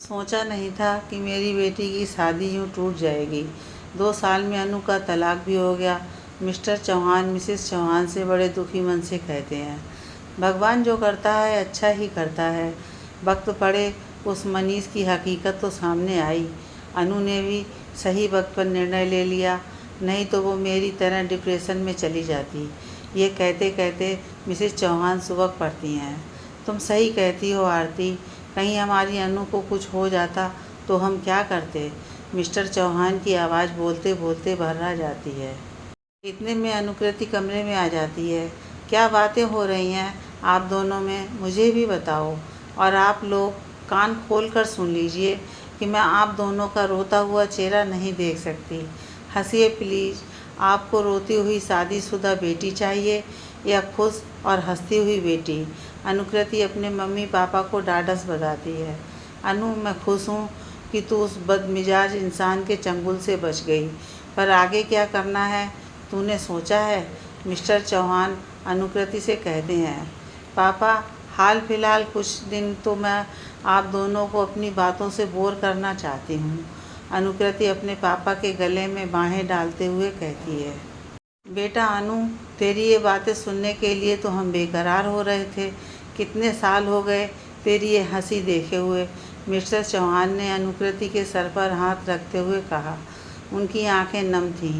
सोचा नहीं था कि मेरी बेटी की शादी यूँ टूट जाएगी। 2 साल में अनु का तलाक भी हो गया। मिस्टर चौहान मिसेस चौहान से बड़े दुखी मन से कहते हैं, भगवान जो करता है अच्छा ही करता है। वक्त पड़े उस मनीष की हकीकत तो सामने आई। अनु ने भी सही वक्त पर निर्णय ले लिया, नहीं तो वो मेरी तरह डिप्रेशन में चली जाती। ये कहते कहते मिसेस चौहान सुबह पड़ती हैं, तुम सही कहती हो आरती, कहीं हमारी अनु को कुछ हो जाता तो हम क्या करते। मिस्टर चौहान की आवाज़ बोलते बोलते भर्रा जाती है। इतने में अनुकृति कमरे में आ जाती है। क्या बातें हो रही हैं आप दोनों में, मुझे भी बताओ। और आप लोग कान खोल कर सुन लीजिए कि मैं आप दोनों का रोता हुआ चेहरा नहीं देख सकती। हंसिए प्लीज़। आपको रोती हुई शादीशुदा बेटी चाहिए या खुश और हंसती हुई बेटी। अनुकृति अपने मम्मी पापा को ढाढ़स बंधाती है। अनु, मैं खुश हूँ कि तू उस बदमिजाज इंसान के चंगुल से बच गई, पर आगे क्या करना है तूने सोचा है। मिस्टर चौहान अनुकृति से कहते हैं, पापा हाल फिलहाल कुछ दिन तो मैं आप दोनों को अपनी बातों से बोर करना चाहती हूँ। अनुकृति अपने पापा के गले में बाहें डालते हुए कहती है, बेटा अनु, तेरी ये बातें सुनने के लिए तो हम बेकरार हो रहे थे। कितने साल हो गए तेरी ये हंसी देखे हुए। मिस्टर चौहान ने अनुकृति के सर पर हाथ रखते हुए कहा। उनकी आंखें नम थीं।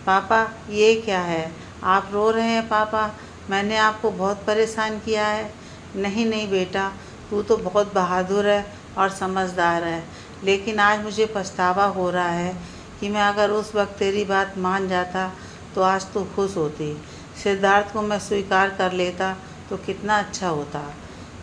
पापा ये क्या है, आप रो रहे हैं पापा, मैंने आपको बहुत परेशान किया है। नहीं नहीं बेटा, तू तो बहुत बहादुर है और समझदार है, लेकिन आज मुझे पछतावा हो रहा है कि मैं अगर उस वक्त तेरी बात मान जाता तो आज तू खुश होती। सिद्धार्थ को मैं स्वीकार कर लेता तो कितना अच्छा होता।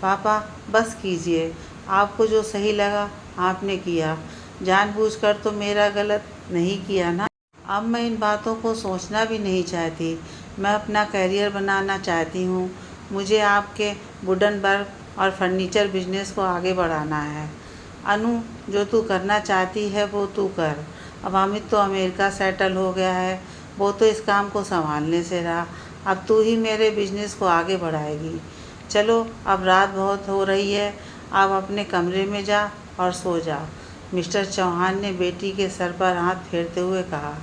पापा बस कीजिए, आपको जो सही लगा आपने किया, जानबूझकर तो मेरा गलत नहीं किया ना। अब मैं इन बातों को सोचना भी नहीं चाहती। मैं अपना करियर बनाना चाहती हूँ। मुझे आपके वुडन वर्क और फर्नीचर बिजनेस को आगे बढ़ाना है। अनु, जो तू करना चाहती है वो तू कर। अब अमित तो अमेरिका सेटल हो गया है, वो तो इस काम को संभालने से रहा। अब तू ही मेरे बिजनेस को आगे बढ़ाएगी। चलो अब रात बहुत हो रही है, अब अपने कमरे में जा और सो जा। मिस्टर चौहान ने बेटी के सर पर हाथ फेरते हुए कहा।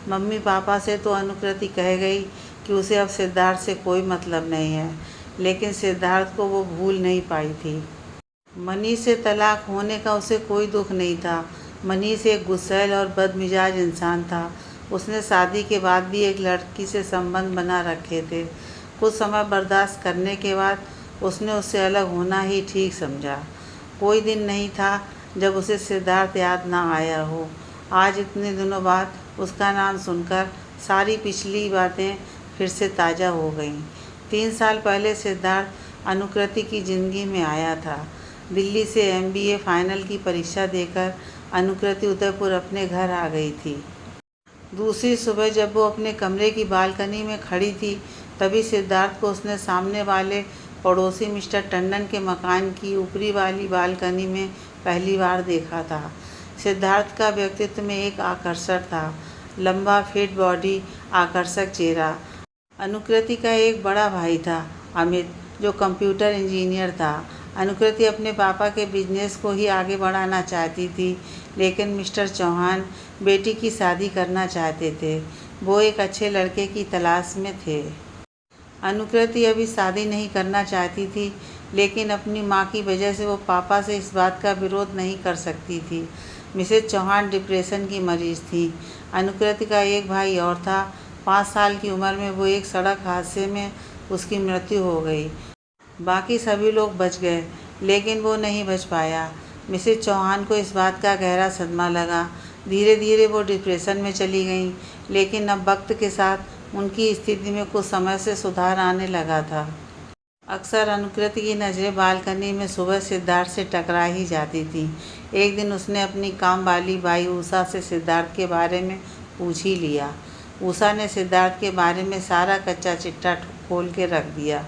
मम्मी पापा से तो अनुकृति कह गई कि उसे अब सिद्धार्थ से कोई मतलब नहीं है, लेकिन सिद्धार्थ को वो भूल नहीं पाई थी। मनीष से तलाक होने का उसे कोई दुख नहीं था। मनीष एक गुस्सैल और बदमिजाज इंसान था। उसने शादी के बाद भी एक लड़की से संबंध बना रखे थे। कुछ समय बर्दाश्त करने के बाद उसने उससे अलग होना ही ठीक समझा। कोई दिन नहीं था जब उसे सिद्धार्थ याद ना आया हो। आज इतने दिनों बाद उसका नाम सुनकर सारी पिछली बातें फिर से ताज़ा हो गईं। 3 साल पहले सिद्धार्थ अनुकृति की ज़िंदगी में आया था। दिल्ली से MBA फाइनल की परीक्षा देकर अनुकृति उदयपुर अपने घर आ गई थी। दूसरी सुबह जब वो अपने कमरे की बालकनी में खड़ी थी, तभी सिद्धार्थ को उसने सामने वाले पड़ोसी मिस्टर टंडन के मकान की ऊपरी वाली बालकनी में पहली बार देखा था। सिद्धार्थ का व्यक्तित्व में एक आकर्षण था, लंबा फिट बॉडी, आकर्षक चेहरा। अनुकृति का एक बड़ा भाई था अमित, जो कंप्यूटर इंजीनियर था। अनुकृति अपने पापा के बिजनेस को ही आगे बढ़ाना चाहती थी, लेकिन मिस्टर चौहान बेटी की शादी करना चाहते थे। वो एक अच्छे लड़के की तलाश में थे। अनुकृति अभी शादी नहीं करना चाहती थी, लेकिन अपनी माँ की वजह से वो पापा से इस बात का विरोध नहीं कर सकती थी। मिसेज चौहान डिप्रेशन की मरीज थी। अनुकृति का एक भाई और था। 5 साल की उम्र में वो एक सड़क हादसे में उसकी मृत्यु हो गई। बाकी सभी लोग बच गए, लेकिन वो नहीं बच पाया। मिसेज चौहान को इस बात का गहरा सदमा लगा। धीरे धीरे वो डिप्रेशन में चली गईं, लेकिन अब वक्त के साथ उनकी स्थिति में कुछ समय से सुधार आने लगा था। अक्सर अनुकृति की नज़रें बालकनी में सुबह सिद्धार्थ से टकरा ही जाती थीं। एक दिन उसने अपनी काम वाली बाई उषा से सिद्धार्थ के बारे में पूछ ही लिया। उषा ने सिद्धार्थ के बारे में सारा कच्चा चिट्ठा खोल के रख दिया।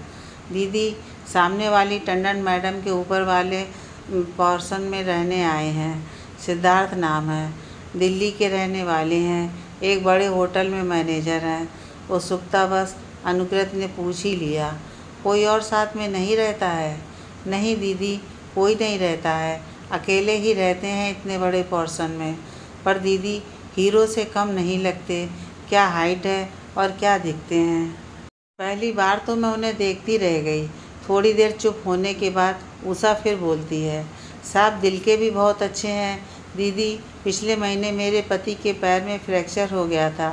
दीदी, सामने वाली टंडन मैडम के ऊपर वाले पोर्शन में रहने आए हैं। सिद्धार्थ नाम है, दिल्ली के रहने वाले हैं, एक बड़े होटल में मैनेजर हैं। उत्सुकतावश अनुकृति ने पूछ ही लिया, कोई और साथ में नहीं रहता है? नहीं दीदी, कोई नहीं रहता है। अकेले ही रहते हैं इतने बड़े पोर्शन में। पर दीदी हीरो से कम नहीं लगते, क्या हाइट है और क्या दिखते हैं। पहली बार तो मैं उन्हें देखती रह गई। थोड़ी देर चुप होने के बाद उषा फिर बोलती है, साहब दिल के भी बहुत अच्छे हैं दीदी। पिछले महीने मेरे पति के पैर में फ्रैक्चर हो गया था,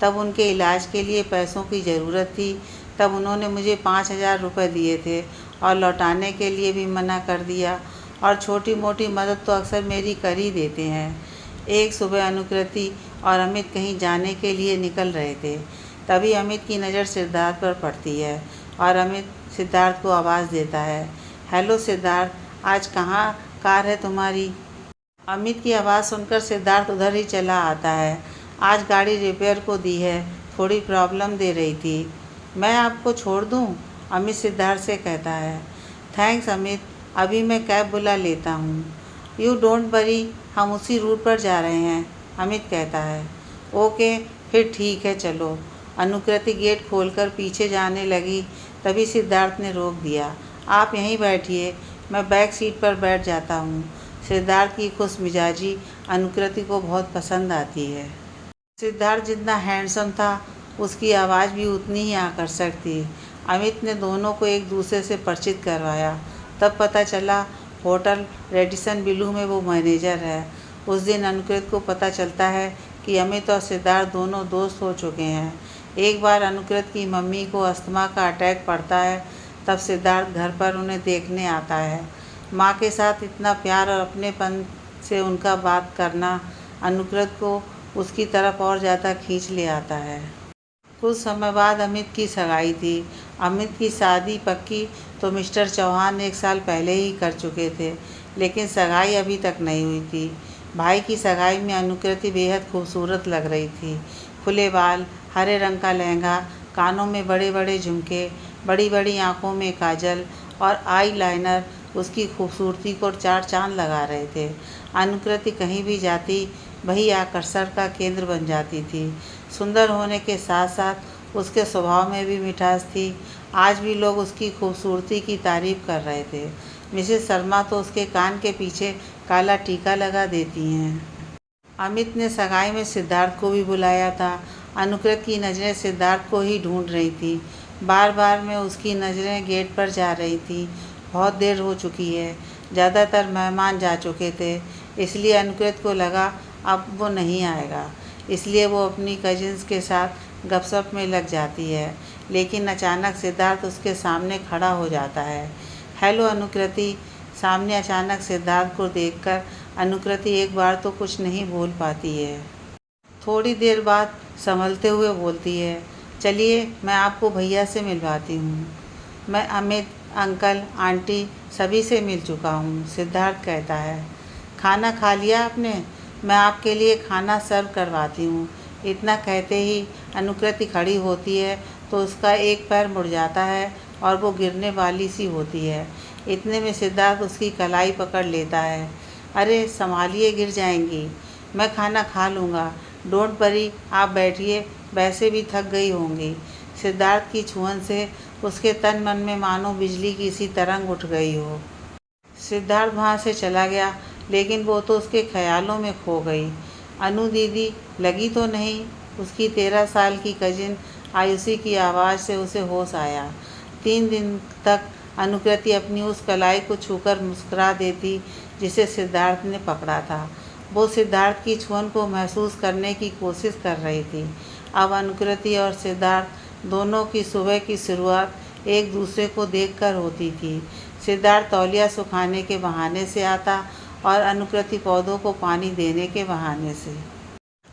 तब उनके इलाज के लिए पैसों की ज़रूरत थी। तब उन्होंने मुझे 5,000 रुपये दिए थे और लौटाने के लिए भी मना कर दिया। और छोटी मोटी मदद तो अक्सर मेरी कर ही देते हैं। एक सुबह अनुकृति और अमित कहीं जाने के लिए निकल रहे थे। तभी अमित की नज़र सिद्धार्थ पर पड़ती है और अमित सिद्धार्थ को आवाज़ देता है, हेलो सिद्धार्थ, आज कहाँ कार है तुम्हारी। अमित की आवाज़ सुनकर सिद्धार्थ उधर ही चला आता है। आज गाड़ी रिपेयर को दी है, थोड़ी प्रॉब्लम दे रही थी। मैं आपको छोड़ दूँ? अमित सिद्धार्थ से कहता है। थैंक्स अमित, अभी मैं कैब बुला लेता हूँ। यू डोंट वरी, हम उसी रूट पर जा रहे हैं, अमित कहता है। ओके फिर ठीक है चलो। अनुकृति गेट खोलकर पीछे जाने लगी, तभी सिद्धार्थ ने रोक दिया। आप यहीं बैठिए, मैं बैक सीट पर बैठ जाता हूँ। सिद्धार्थ की खुश मिजाजी अनुकृति को बहुत पसंद आती है। सिद्धार्थ जितना हैंडसम था, उसकी आवाज़ भी उतनी ही आकर्षक थी। अमित ने दोनों को एक दूसरे से परिचित करवाया, तब पता चला होटल रेडिसन ब्लू में वो मैनेजर है। उस दिन अनुकृत को पता चलता है कि अमित और सिद्धार्थ दोनों दोस्त हो चुके हैं। एक बार अनुकृत की मम्मी को अस्थमा का अटैक पड़ता है, तब सिद्धार्थ घर पर उन्हें देखने आता है। माँ के साथ इतना प्यार और अपनेपन से उनका बात करना अनुकृत को उसकी तरफ और ज़्यादा खींच ले आता है। कुछ समय बाद अमित की सगाई थी। अमित की शादी पक्की तो मिस्टर चौहान 1 साल पहले ही कर चुके थे, लेकिन सगाई अभी तक नहीं हुई थी। भाई की सगाई में अनुकृति बेहद खूबसूरत लग रही थी। खुले बाल, हरे रंग का लहंगा, कानों में बड़े बड़े झुमके, बड़ी बड़ी आँखों में काजल और आई लाइनर उसकी खूबसूरती को 4 चाँद लगा रहे थे। अनुकृति कहीं भी जाती वही आकर्षण का केंद्र बन जाती थी। सुंदर होने के साथ साथ उसके स्वभाव में भी मिठास थी। आज भी लोग उसकी खूबसूरती की तारीफ कर रहे थे। मिसेस शर्मा तो उसके कान के पीछे काला टीका लगा देती हैं। अमित ने सगाई में सिद्धार्थ को भी बुलाया था। अनुकृत की नज़रें सिद्धार्थ को ही ढूंढ रही थी। बार बार में उसकी नज़रें गेट पर जा रही थी। बहुत देर हो चुकी है, ज़्यादातर मेहमान जा चुके थे, इसलिए अनुकृत को लगा अब वो नहीं आएगा, इसलिए वो अपनी कजिन्स के साथ गपशप में लग जाती है। लेकिन अचानक सिद्धार्थ उसके सामने खड़ा हो जाता है। हेलो अनुकृति। सामने अचानक सिद्धार्थ को देखकर अनुकृति एक बार तो कुछ नहीं बोल पाती है। थोड़ी देर बाद संभलते हुए बोलती है, चलिए मैं आपको भैया से मिलवाती हूँ। मैं अमित, अंकल, आंटी सभी से मिल चुका हूँ, सिद्धार्थ कहता है। खाना खा लिया आपने? मैं आपके लिए खाना सर्व करवाती हूँ। इतना कहते ही अनुकृति खड़ी होती है तो उसका एक पैर मुड़ जाता है और वो गिरने वाली सी होती है। इतने में सिद्धार्थ उसकी कलाई पकड़ लेता है। अरे संभालिए, गिर जाएंगी। मैं खाना खा लूँगा, डोंट वरी, आप बैठिए, वैसे भी थक गई होंगी। सिद्धार्थ की छुअन से उसके तन मन में मानो बिजली की सी तरंग उठ गई हो। सिद्धार्थ वहाँ से चला गया, लेकिन वो तो उसके ख्यालों में खो गई। अनु दीदी लगी तो नहीं? उसकी 13 साल की कजिन आयुषी की आवाज़ से उसे होश आया। 3 दिन तक अनुकृति अपनी उस कलाई को छूकर मुस्कुरा देती जिसे सिद्धार्थ ने पकड़ा था। वो सिद्धार्थ की छुअन को महसूस करने की कोशिश कर रही थी। अब अनुकृति और सिद्धार्थ दोनों की सुबह की शुरुआत एक दूसरे को देखकर होती थी। सिद्धार्थ तौलिया सुखाने के बहाने से आता और अनुकृति पौधों को पानी देने के बहाने से।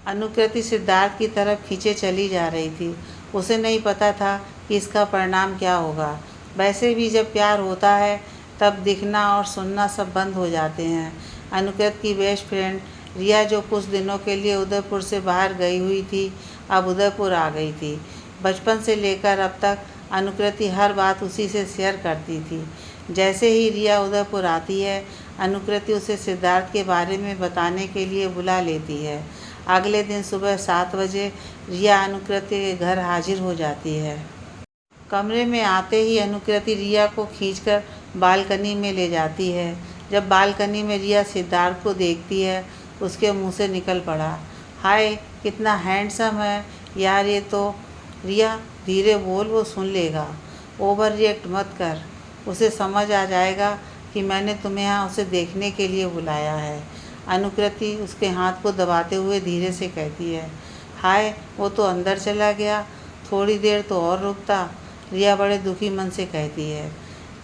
अनुकृति सिद्धार्थ की तरफ खींचे चली जा रही थी। उसे नहीं पता था कि इसका परिणाम क्या होगा। वैसे भी जब प्यार होता है तब दिखना और सुनना सब बंद हो जाते हैं। अनुकृति की बेस्ट फ्रेंड रिया, जो कुछ दिनों के लिए उदयपुर से बाहर गई हुई थी, अब उदयपुर आ गई थी। बचपन से लेकर अब तक अनुकृति हर बात उसी से शेयर करती थी। जैसे ही रिया उदयपुर आती है, अनुकृति उसे सिद्धार्थ के बारे में बताने के लिए बुला लेती है। अगले दिन सुबह 7 बजे रिया अनुकृति के घर हाजिर हो जाती है। कमरे में आते ही अनुकृति रिया को खींचकर बालकनी में ले जाती है। जब बालकनी में रिया सिद्धार्थ को देखती है, उसके मुंह से निकल पड़ा, हाय कितना हैंडसम है यार ये तो। रिया धीरे बोल, वो सुन लेगा। ओवर रिएक्ट मत कर, उसे समझ आ जाएगा कि मैंने तुम्हें यहाँ उसे देखने के लिए बुलाया है। अनुकृति उसके हाथ को दबाते हुए धीरे से कहती है, हाय वो तो अंदर चला गया, थोड़ी देर तो और रुकता। रिया बड़े दुखी मन से कहती है,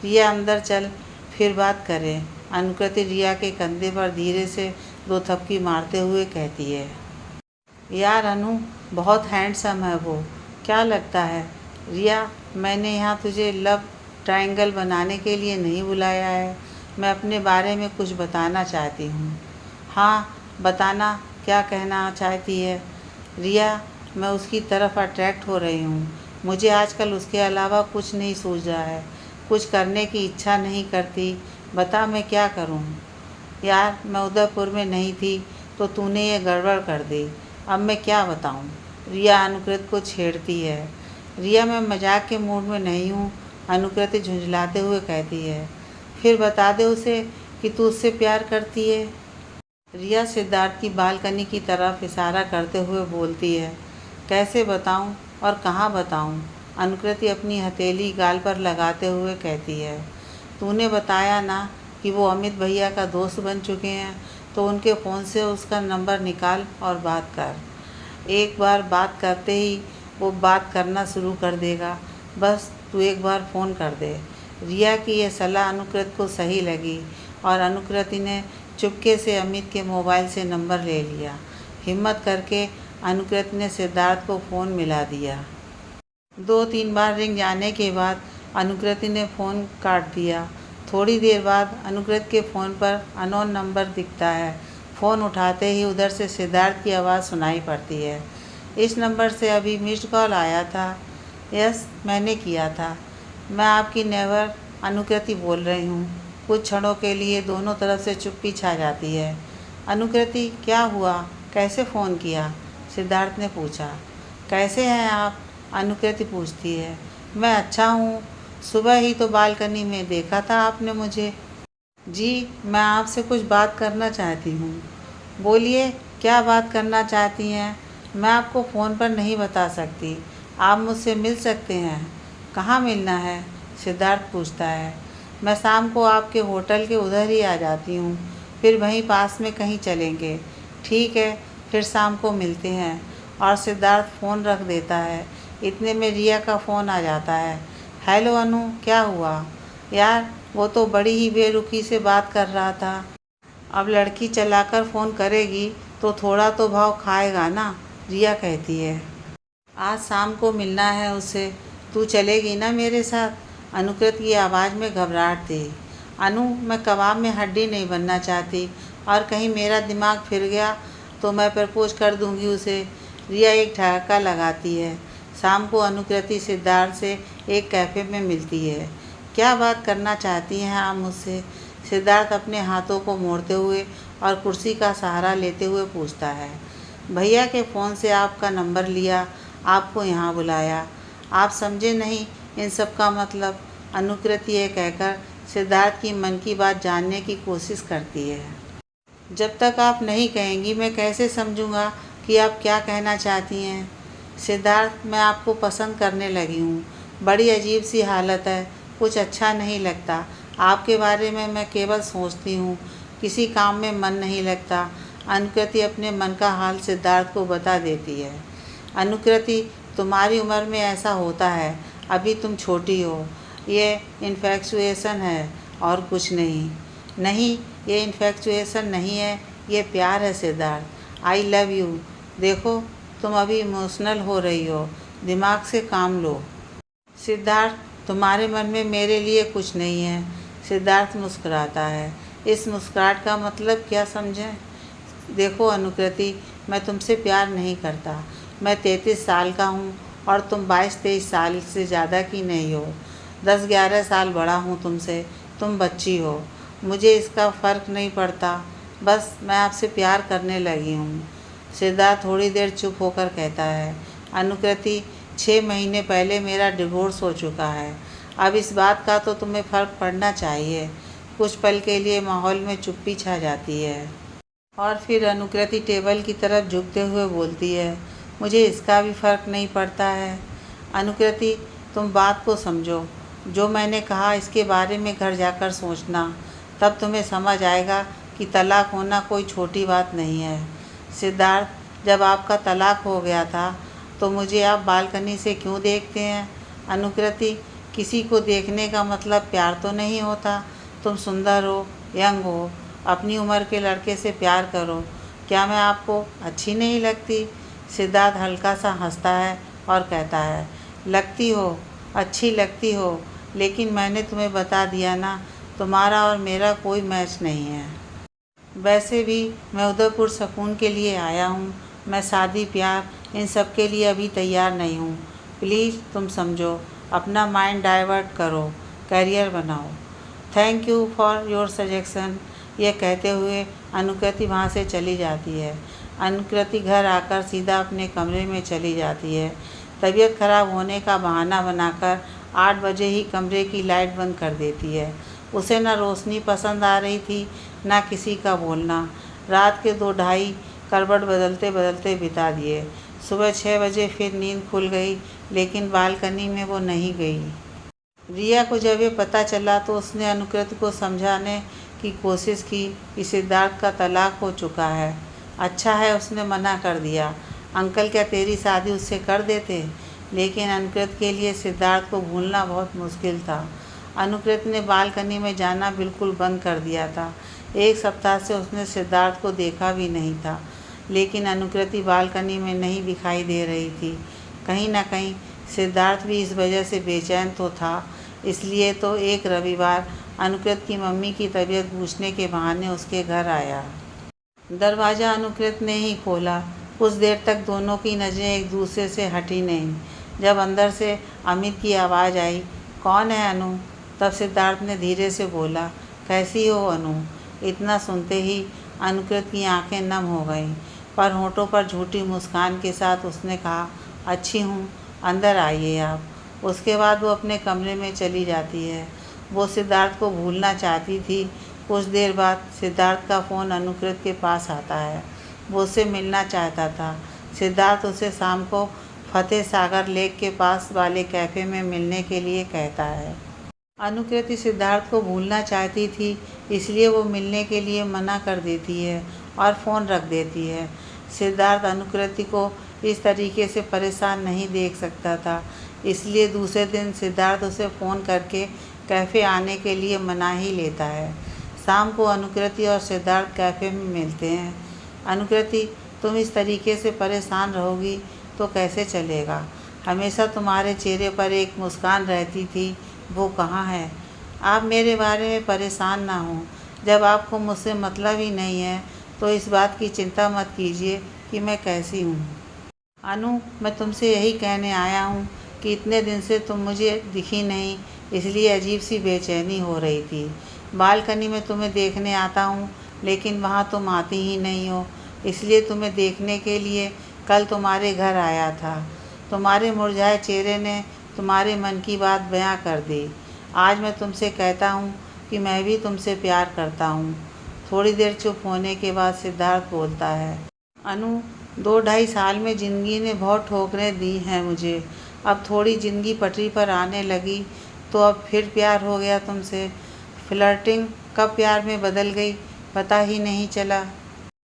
रिया अंदर चल, फिर बात करें। अनुकृति रिया के कंधे पर धीरे से 2 थपकी मारते हुए कहती है, यार अनु बहुत हैंडसम है वो, क्या लगता है। रिया मैंने यहाँ तुझे लव ट्रायंगल बनाने के लिए नहीं बुलाया है, मैं अपने बारे में कुछ बताना चाहती हूँ। हाँ बताना, क्या कहना चाहती है। रिया मैं उसकी तरफ अट्रैक्ट हो रही हूँ, मुझे आजकल उसके अलावा कुछ नहीं सूझ रहा है, कुछ करने की इच्छा नहीं करती, बता मैं क्या करूँ। यार मैं उदयपुर में नहीं थी तो तूने ये गड़बड़ कर दी, अब मैं क्या बताऊँ। रिया अनुकृत को छेड़ती है। रिया मैं मजाक के मूड में नहीं हूँ, अनुकृति झुंझलाते हुए कहती है, फिर बता दे उसे कि तू उससे प्यार करती है। रिया सिद्धार्थ की बालकनी की तरफ इशारा करते हुए बोलती है, कैसे बताऊं और कहाँ बताऊं। अनुकृति अपनी हथेली गाल पर लगाते हुए कहती है, तूने बताया ना कि वो अमित भैया का दोस्त बन चुके हैं, तो उनके फ़ोन से उसका नंबर निकाल और बात कर। एक बार बात करते ही वो बात करना शुरू कर देगा, बस तू एक बार फ़ोन कर दे। रिया की यह सलाह अनुकृति को सही लगी और अनुकृति ने चुपके से अमित के मोबाइल से नंबर ले लिया। हिम्मत करके अनुकृति ने सिद्धार्थ को फ़ोन मिला दिया। 2-3 बार रिंग जाने के बाद अनुकृति ने फ़ोन काट दिया। थोड़ी देर बाद अनुकृति के फ़ोन पर अननोन नंबर दिखता है। फ़ोन उठाते ही उधर से सिद्धार्थ की आवाज़ सुनाई पड़ती है, इस नंबर से अभी मिस्ड कॉल आया था। यस मैंने किया था, मैं आपकी नेवर अनुकृति बोल रही हूँ। कुछ क्षणों के लिए दोनों तरफ से चुप्पी छा जाती है। अनुकृति क्या हुआ, कैसे फ़ोन किया, सिद्धार्थ ने पूछा। कैसे हैं आप, अनुकृति पूछती है। मैं अच्छा हूँ, सुबह ही तो बालकनी में देखा था आपने मुझे। जी मैं आपसे कुछ बात करना चाहती हूँ। बोलिए क्या बात करना चाहती हैं, मैं आपको फ़ोन पर नहीं बता सकती, आप मुझसे मिल सकते हैं। कहाँ मिलना है, सिद्धार्थ पूछता है। मैं शाम को आपके होटल के उधर ही आ जाती हूँ, फिर वहीं पास में कहीं चलेंगे। ठीक है फिर शाम को मिलते हैं। और सिद्धार्थ फ़ोन रख देता है। इतने में रिया का फ़ोन आ जाता है। हेलो अनु, क्या हुआ। यार वो तो बड़ी ही बेरुखी से बात कर रहा था, अब लड़की चलाकर फ़ोन करेगी तो थोड़ा तो भाव खाएगा ना, रिया कहती है। आज शाम को मिलना है उसे, तू चलेगी ना मेरे साथ। अनुकृत की आवाज़ में घबराहट थी। अनु मैं कबाब में हड्डी नहीं बनना चाहती, और कहीं मेरा दिमाग फिर गया तो मैं प्रपोज कर दूंगी उसे, रिया एक ठहाका लगाती है। शाम को अनुकृति सिद्धार्थ से एक कैफ़े में मिलती है। क्या बात करना चाहती हैं आप मुझसे, सिद्धार्थ अपने हाथों को मोड़ते हुए और कुर्सी का सहारा लेते हुए पूछता है। भैया के फ़ोन से आपका नंबर लिया, आपको यहाँ बुलाया, आप समझे नहीं इन सब का मतलब। अनुकृति ये कहकर सिद्धार्थ की मन की बात जानने की कोशिश करती है। जब तक आप नहीं कहेंगी मैं कैसे समझूंगा कि आप क्या कहना चाहती हैं। सिद्धार्थ मैं आपको पसंद करने लगी हूँ, बड़ी अजीब सी हालत है, कुछ अच्छा नहीं लगता, आपके बारे में मैं केवल सोचती हूँ, किसी काम में मन नहीं लगता। अनुकृति अपने मन का हाल सिद्धार्थ को बता देती है। अनुकृति तुम्हारी उम्र में ऐसा होता है, अभी तुम छोटी हो, ये इन्फैक्चुएशन है और कुछ नहीं। नहीं ये इन्फैक्चुएशन नहीं है, ये प्यार है सिद्धार्थ, आई लव यू। देखो तुम अभी इमोशनल हो रही हो, दिमाग से काम लो। सिद्धार्थ तुम्हारे मन में मेरे लिए कुछ नहीं है, सिद्धार्थ मुस्कुराता है। इस मुस्कुराहट का मतलब क्या समझें। देखो अनुकृति मैं तुमसे प्यार नहीं करता, मैं 33 साल का हूँ और तुम 22-23 साल से ज़्यादा की नहीं हो, 10-11 साल बड़ा हूँ तुमसे, तुम बच्ची हो, मुझे इसका फ़र्क नहीं पड़ता, बस मैं आपसे प्यार करने लगी हूँ। सिद्धार्थ थोड़ी देर चुप होकर कहता है। अनुकृति 6 महीने पहले मेरा डिवोर्स हो चुका है, अब इस बात का तो तुम्हें फ़र्क पड़ना चाहिए, कुछ पल के लिए माहौल में चुप्पी छा जाती है और फिर अनुकृति टेबल की तरफ झुकते हुए बोलती है, मुझे इसका भी फ़र्क नहीं पड़ता है। अनुकृति, तुम बात को समझो। जो मैंने कहा इसके बारे में घर जाकर सोचना, तब तुम्हें समझ आएगा कि तलाक होना कोई छोटी बात नहीं है। सिद्धार्थ, जब आपका तलाक हो गया था तो मुझे आप बालकनी से क्यों देखते हैं? अनुकृति, किसी को देखने का मतलब प्यार तो नहीं होता। तुम सुंदर हो, यंग हो, अपनी उम्र के लड़के से प्यार करो। क्या मैं आपको अच्छी नहीं लगती? सिद्धार्थ हल्का सा हंसता है और कहता है, लगती हो, अच्छी लगती हो, लेकिन मैंने तुम्हें बता दिया ना, तुम्हारा और मेरा कोई मैच नहीं है। वैसे भी मैं उदयपुर सुकून के लिए आया हूँ। मैं शादी, प्यार, इन सब के लिए अभी तैयार नहीं हूँ। प्लीज़ तुम समझो, अपना माइंड डाइवर्ट करो, करियर बनाओ। Thank you for your suggestion. यह कहते हुए अनुकृति वहाँ से चली जाती है। अनुकृति घर आकर सीधा अपने कमरे में चली जाती है। तबीयत खराब होने का बहाना बनाकर 8 बजे ही कमरे की लाइट बंद कर देती है। उसे न रोशनी पसंद आ रही थी, न किसी का बोलना। रात के 2 ढाई करवट बदलते बदलते बिता दिए। सुबह 6 बजे फिर नींद खुल गई, लेकिन बालकनी में वो नहीं गई। रिया को जब ये पता चला तो उसने अनुकृति को समझाने की कोशिश की कि सिद्धार्थ का तलाक हो चुका है। अच्छा है उसने मना कर दिया। अंकल क्या तेरी शादी उससे कर देते? लेकिन अनुकृति के लिए सिद्धार्थ को भूलना बहुत मुश्किल था। अनुकृति ने बालकनी में जाना बिल्कुल बंद कर दिया था। 1 सप्ताह से उसने सिद्धार्थ को देखा भी नहीं था। लेकिन अनुकृति बालकनी में नहीं दिखाई दे रही थी। कहीं ना कहीं सिद्धार्थ भी इस वजह से बेचैन तो था। इसलिए तो एक रविवार अनुकृति की मम्मी की तबीयत पूछने के बहाने उसके घर आया। दरवाज़ा अनुकृति ने ही खोला। कुछ देर तक दोनों की नज़रें एक दूसरे से हटी नहीं। जब अंदर से अमित की आवाज़ आई, कौन है अनु? तब सिद्धार्थ ने धीरे से बोला, कैसी हो अनु? इतना सुनते ही अनुकृति की आंखें नम हो गईं, पर होठों पर झूठी मुस्कान के साथ उसने कहा, अच्छी हूँ, अंदर आइए आप। उसके बाद वो अपने कमरे में चली जाती है। वो सिद्धार्थ को भूलना चाहती थी। कुछ देर बाद सिद्धार्थ का फ़ोन अनुकृति के पास आता है। वो उससे मिलना चाहता था। सिद्धार्थ उसे शाम को फतेह सागर लेक के पास वाले कैफ़े में मिलने के लिए कहता है। अनुकृति सिद्धार्थ को भूलना चाहती थी, इसलिए वो मिलने के लिए मना कर देती है और फ़ोन रख देती है। सिद्धार्थ अनुकृति को इस तरीके से परेशान नहीं देख सकता था, इसलिए दूसरे दिन सिद्धार्थ उसे फ़ोन करके कैफ़े आने के लिए मना ही लेता है। शाम को अनुकृति और सिद्धार्थ कैफ़े में मिलते हैं। अनुकृति, तुम इस तरीके से परेशान रहोगी तो कैसे चलेगा? हमेशा तुम्हारे चेहरे पर एक मुस्कान रहती थी, वो कहाँ है? आप मेरे बारे में परेशान ना हो। जब आपको मुझसे मतलब ही नहीं है तो इस बात की चिंता मत कीजिए कि मैं कैसी हूँ। अनु, मैं तुमसे यही कहने आया हूँ कि इतने दिन से तुम मुझे दिखी नहीं, इसलिए अजीब सी बेचैनी हो रही थी। बालकनी में तुम्हें देखने आता हूँ, लेकिन वहाँ तुम आती ही नहीं हो, इसलिए तुम्हें देखने के लिए कल तुम्हारे घर आया था। तुम्हारे मुरझाए चेहरे ने तुम्हारे मन की बात बयां कर दी। आज मैं तुमसे कहता हूँ कि मैं भी तुमसे प्यार करता हूँ। थोड़ी देर चुप होने के बाद सिद्धार्थ बोलता है, अनु, 2 ढाई साल में ज़िंदगी ने बहुत ठोकरें दी हैं मुझे। अब थोड़ी ज़िंदगी पटरी पर आने लगी तो अब फिर प्यार हो गया तुमसे। फ्लर्टिंग कब प्यार में बदल गई पता ही नहीं चला।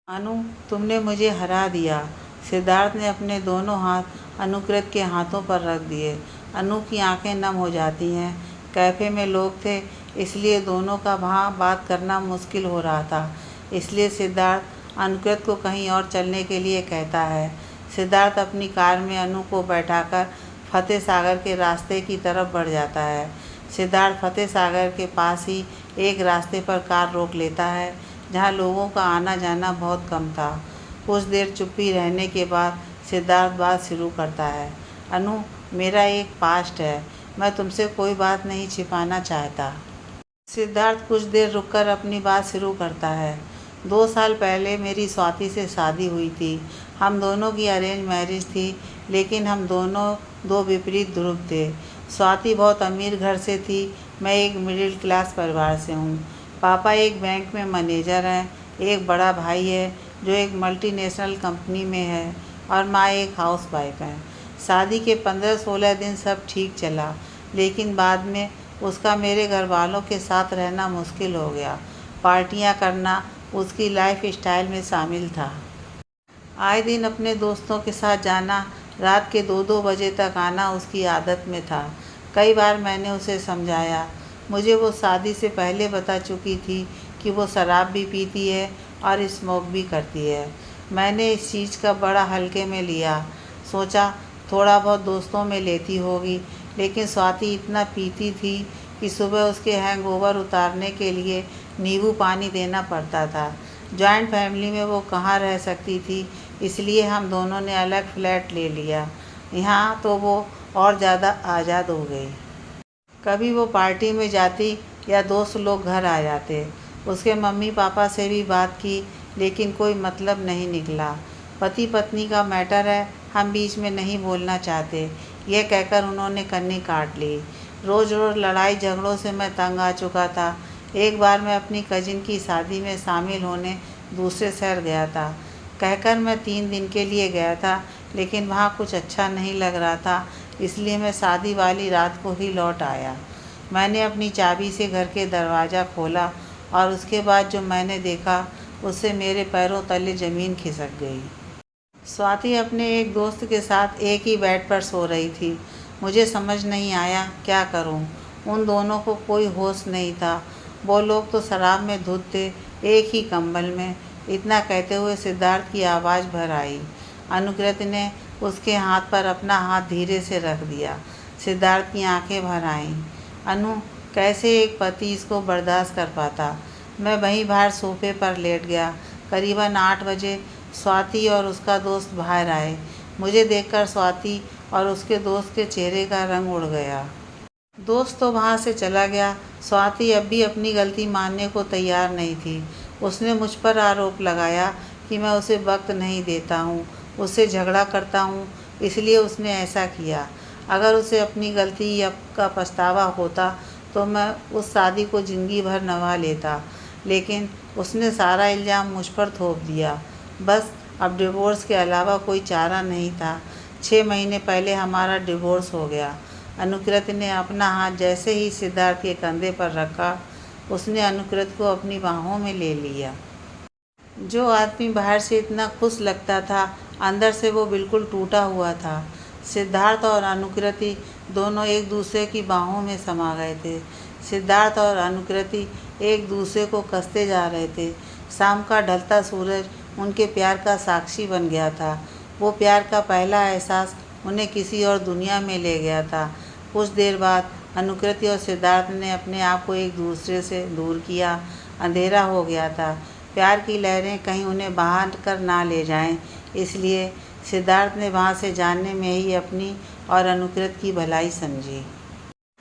अनु, तुमने मुझे हरा दिया। सिद्धार्थ ने अपने दोनों हाथ अनुकृति के हाथों पर रख दिए। अनु की आंखें नम हो जाती हैं। कैफ़े में लोग थे, इसलिए दोनों का वहाँ बात करना मुश्किल हो रहा था। इसलिए सिद्धार्थ अनुकृति को कहीं और चलने के लिए कहता है। सिद्धार्थ अपनी कार में अनु को बैठाकर फतेह सागर के रास्ते की तरफ बढ़ जाता है। सिद्धार्थ फतेह सागर के पास ही एक रास्ते पर कार रोक लेता है, जहाँ लोगों का आना जाना बहुत कम था। कुछ देर चुप्पी रहने के बाद सिद्धार्थ बात शुरू करता है, अनु, मेरा एक पास्ट है, मैं तुमसे कोई बात नहीं छिपाना चाहता। सिद्धार्थ कुछ देर रुककर अपनी बात शुरू करता है। 2 साल पहले मेरी स्वाति से शादी हुई थी। हम दोनों की अरेंज मैरिज थी, लेकिन हम दोनों 2 विपरीत ध्रुव थे। स्वाति बहुत अमीर घर से थी, मैं एक मिडिल क्लास परिवार से हूँ। पापा एक बैंक में मैनेजर हैं, एक बड़ा भाई है जो एक मल्टीनेशनल कंपनी में है और माँ एक हाउसवाइफ है। शादी के 15-16 दिन सब ठीक चला, लेकिन बाद में उसका मेरे घर वालों के साथ रहना मुश्किल हो गया। पार्टियां करना उसकी लाइफ स्टाइल में शामिल था। आए दिन अपने दोस्तों के साथ जाना, रात के 2-2 बजे तक आना उसकी आदत में था। कई बार मैंने उसे समझाया। मुझे वो शादी से पहले बता चुकी थी कि वो शराब भी पीती है और स्मोक भी करती है। मैंने इस चीज़ का बड़ा हल्के में लिया। सोचा थोड़ा बहुत दोस्तों में लेती होगी, लेकिन स्वाति इतना पीती थी कि सुबह उसके हैंगओवर उतारने के लिए नींबू पानी देना पड़ता था। जॉइंट फैमिली में वो कहाँ रह सकती थी, इसलिए हम दोनों ने अलग फ्लैट ले लिया। यहाँ तो वो और ज़्यादा आज़ाद हो गई। कभी वो पार्टी में जाती या दोस्त लोग घर आ जाते। उसके मम्मी पापा से भी बात की, लेकिन कोई मतलब नहीं निकला। पति पत्नी का मैटर है, हम बीच में नहीं बोलना चाहते, यह कहकर उन्होंने कन्नी काट ली। रोज़ रोज़ लड़ाई झगड़ों से मैं तंग आ चुका था। एक बार मैं अपनी कजिन की शादी में शामिल होने दूसरे शहर गया था। कहकर मैं 3 दिन के लिए गया था, लेकिन वहाँ कुछ अच्छा नहीं लग रहा था, इसलिए मैं शादी वाली रात को ही लौट आया। मैंने अपनी चाबी से घर के दरवाज़ा खोला और उसके बाद जो मैंने देखा उससे मेरे पैरों तले ज़मीन खिसक गई। स्वाति अपने एक दोस्त के साथ एक ही बेड पर सो रही थी। मुझे समझ नहीं आया क्या करूं। उन दोनों को कोई होश नहीं था। वो लोग तो शराब में धुत थे, एक ही कंबल में। इतना कहते हुए सिद्धार्थ की आवाज़ भर आई। अनुकृति ने उसके हाथ पर अपना हाथ धीरे से रख दिया। सिद्धार्थ की आंखें भर आईं। अनु, कैसे एक पति इसको बर्दाश्त कर पाता। मैं वहीं बाहर सोफे पर लेट गया। करीबन 8 बजे स्वाति और उसका दोस्त बाहर आए। मुझे देखकर स्वाति और उसके दोस्त के चेहरे का रंग उड़ गया। दोस्त तो वहाँ से चला गया। स्वाति अब भी अपनी गलती मानने को तैयार नहीं थी। उसने मुझ पर आरोप लगाया कि मैं उसे वक्त नहीं देता हूँ, उससे झगड़ा करता हूँ, इसलिए उसने ऐसा किया। अगर उसे अपनी गलती का पछतावा होता तो मैं उस शादी को ज़िंदगी भर निभा लेता, लेकिन उसने सारा इल्ज़ाम मुझ पर थोप दिया। बस अब डिवोर्स के अलावा कोई चारा नहीं था। 6 महीने पहले हमारा डिवोर्स हो गया। अनुकृति ने अपना हाथ जैसे ही सिद्धार्थ के कंधे पर रखा, उसने अनुकृति को अपनी बाहों में ले लिया। जो आदमी बाहर से इतना खुश लगता था, अंदर से वो बिल्कुल टूटा हुआ था। सिद्धार्थ और अनुकृति दोनों एक दूसरे की बाहों में समा गए थे। सिद्धार्थ और अनुकृति एक दूसरे को कसते जा रहे थे। शाम का ढलता सूरज उनके प्यार का साक्षी बन गया था। वो प्यार का पहला एहसास उन्हें किसी और दुनिया में ले गया था। कुछ देर बाद अनुकृति और सिद्धार्थ ने अपने आप को एक दूसरे से दूर किया। अंधेरा हो गया था। प्यार की लहरें कहीं उन्हें बाहर कर ना ले जाएं, इसलिए सिद्धार्थ ने वहाँ से जाने में ही अपनी और अनुकृति की भलाई समझी।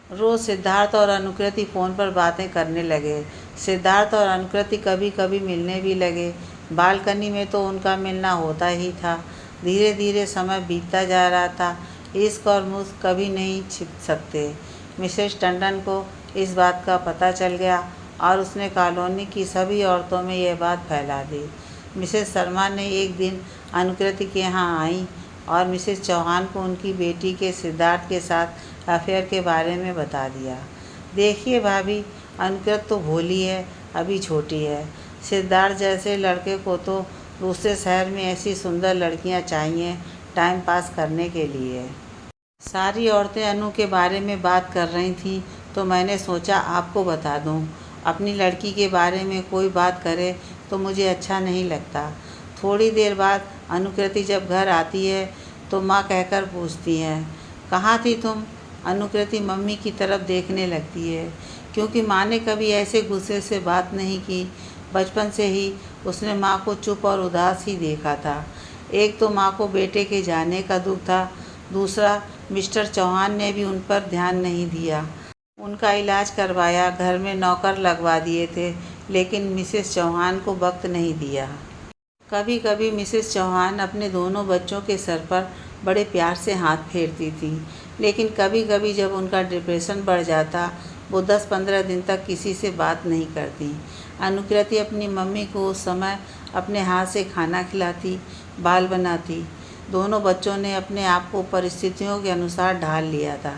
रोज़ सिद्धार्थ और अनुकृति फ़ोन पर बातें करने लगे। सिद्धार्थ और अनुकृति कभी कभी मिलने भी लगे। बालकनी में तो उनका मिलना होता ही था। धीरे धीरे समय बीतता जा रहा था। इश्क और मुश्क कभी नहीं छिप सकते। मिसेस टंडन को इस बात का पता चल गया और उसने कॉलोनी की सभी औरतों में यह बात फैला दी। मिसेस शर्मा ने एक दिन अनुकृति के यहाँ आई और मिसेस चौहान को उनकी बेटी के सिद्धार्थ के साथ अफेयर के बारे में बता दिया। देखिए भाभी, अनुकृति तो भोली है, अभी छोटी है। सिद्धार्थ जैसे लड़के को तो दूसरे शहर में ऐसी सुंदर लड़कियां चाहिए टाइम पास करने के लिए। सारी औरतें अनु के बारे में बात कर रही थीं, तो मैंने सोचा आपको बता दूं। अपनी लड़की के बारे में कोई बात करे तो मुझे अच्छा नहीं लगता। थोड़ी देर बाद अनुकृति जब घर आती है तो माँ कहकर पूछती हैं, कहाँ थी तुम? अनुकृति मम्मी की तरफ देखने लगती है, क्योंकि माँ ने कभी ऐसे गुस्से से बात नहीं की। बचपन से ही उसने माँ को चुप और उदास ही देखा था। एक तो माँ को बेटे के जाने का दुख था, दूसरा मिस्टर चौहान ने भी उन पर ध्यान नहीं दिया। उनका इलाज करवाया, घर में नौकर लगवा दिए थे, लेकिन मिसेस चौहान को वक्त नहीं दिया। कभी कभी मिसेस चौहान अपने दोनों बच्चों के सर पर बड़े प्यार से हाथ फेरती थी, लेकिन कभी कभी जब उनका डिप्रेशन बढ़ जाता वो 10-15 दिन तक किसी से बात नहीं करती। अनुकृति अपनी मम्मी को उस समय अपने हाथ से खाना खिलाती, बाल बनाती। दोनों बच्चों ने अपने आप को परिस्थितियों के अनुसार ढाल लिया था।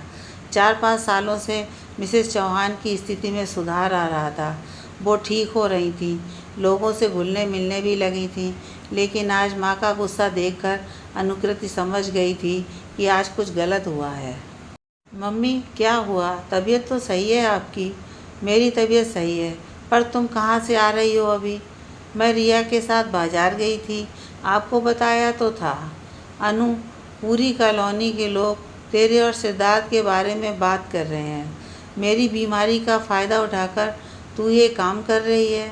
4-5 सालों से मिसेस चौहान की स्थिति में सुधार आ रहा था। वो ठीक हो रही थी, लोगों से घुलने मिलने भी लगी थी। लेकिन आज माँ का गुस्सा देखकर अनुकृति समझ गई थी कि आज कुछ गलत हुआ है। मम्मी, क्या हुआ? तबीयत तो सही है आपकी। मेरी तबीयत सही है, पर तुम कहाँ से आ रही हो अभी? मैं रिया के साथ बाजार गई थी, आपको बताया तो था। अनु, पूरी कॉलोनी के लोग तेरे और सिद्धार्थ के बारे में बात कर रहे हैं। मेरी बीमारी का फ़ायदा उठाकर तू ये काम कर रही है।